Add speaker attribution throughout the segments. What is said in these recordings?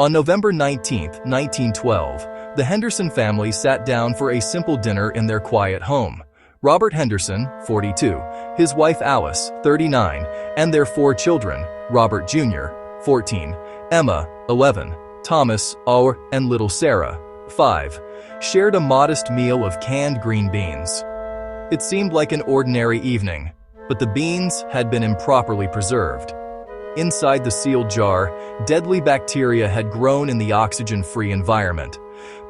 Speaker 1: On November 19, 1912, the Henderson family sat down for a simple dinner in their quiet home. Robert Henderson, 42, his wife Alice, 39, and their 4 children, Robert Jr., 14, Emma, 11, Thomas, and little Sarah, 5, shared a modest meal of canned green beans. It seemed like an ordinary evening, but the beans had been improperly preserved. Inside the sealed jar, deadly bacteria had grown in the oxygen-free environment,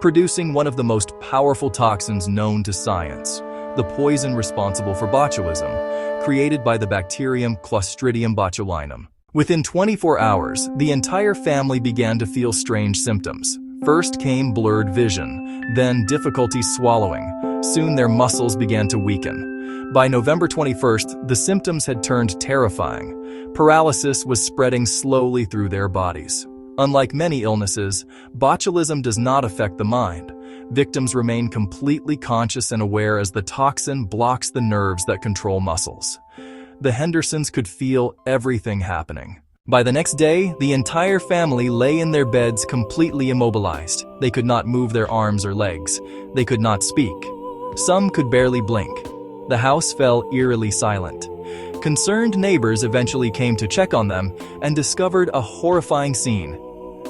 Speaker 1: producing one of the most powerful toxins known to science, the poison responsible for botulism, created by the bacterium Clostridium botulinum. Within 24 hours, the entire family began to feel strange symptoms. First came blurred vision, then difficulty swallowing. Soon their muscles began to weaken. By November 21st, the symptoms had turned terrifying. Paralysis was spreading slowly through their bodies. Unlike many illnesses, botulism does not affect the mind. Victims remain completely conscious and aware as the toxin blocks the nerves that control muscles. The Hendersons could feel everything happening. By the next day, the entire family lay in their beds completely immobilized. They could not move their arms or legs. They could not speak. Some could barely blink. The house fell eerily silent. Concerned neighbors eventually came to check on them and discovered a horrifying scene.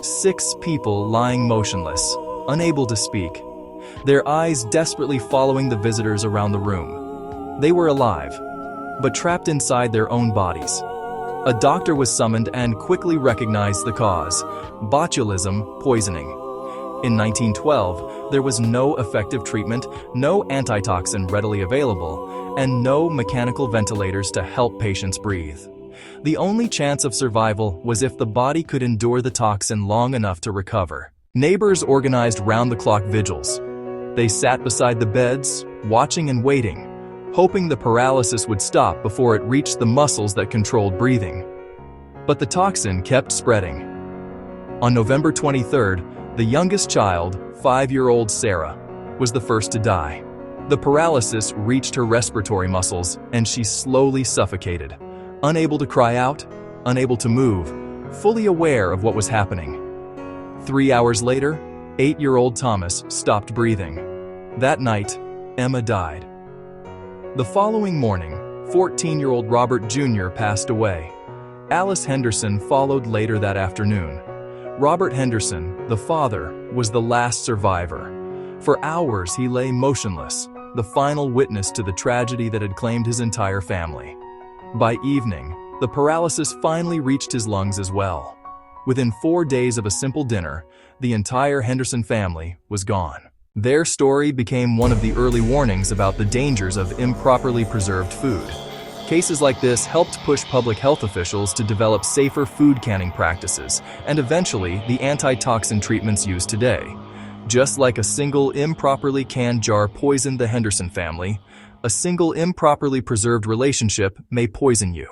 Speaker 1: 6 people lying motionless, unable to speak, their eyes desperately following the visitors around the room. They were alive, but trapped inside their own bodies. A doctor was summoned and quickly recognized the cause: botulism poisoning. In 1912, there was no effective treatment, no antitoxin readily available, and no mechanical ventilators to help patients breathe. The only chance of survival was if the body could endure the toxin long enough to recover. Neighbors organized round-the-clock vigils. They sat beside the beds, watching and waiting, hoping the paralysis would stop before it reached the muscles that controlled breathing. But the toxin kept spreading. On November 23rd, the youngest child, 5-year-old Sarah, was the first to die. The paralysis reached her respiratory muscles, and she slowly suffocated, unable to cry out, unable to move, fully aware of what was happening. 3 hours later, 8-year-old Thomas stopped breathing. That night, Emma died. The following morning, 14-year-old Robert Jr. passed away. Alice Henderson followed later that afternoon. Robert Henderson, the father, was the last survivor. For hours he lay motionless, the final witness to the tragedy that had claimed his entire family. By evening, the paralysis finally reached his lungs as well. Within 4 days of a simple dinner, the entire Henderson family was gone. Their story became one of the early warnings about the dangers of improperly preserved food. Cases like this helped push public health officials to develop safer food canning practices and eventually the antitoxin treatments used today. Just like a single improperly canned jar poisoned the Henderson family, a single improperly preserved relationship may poison you.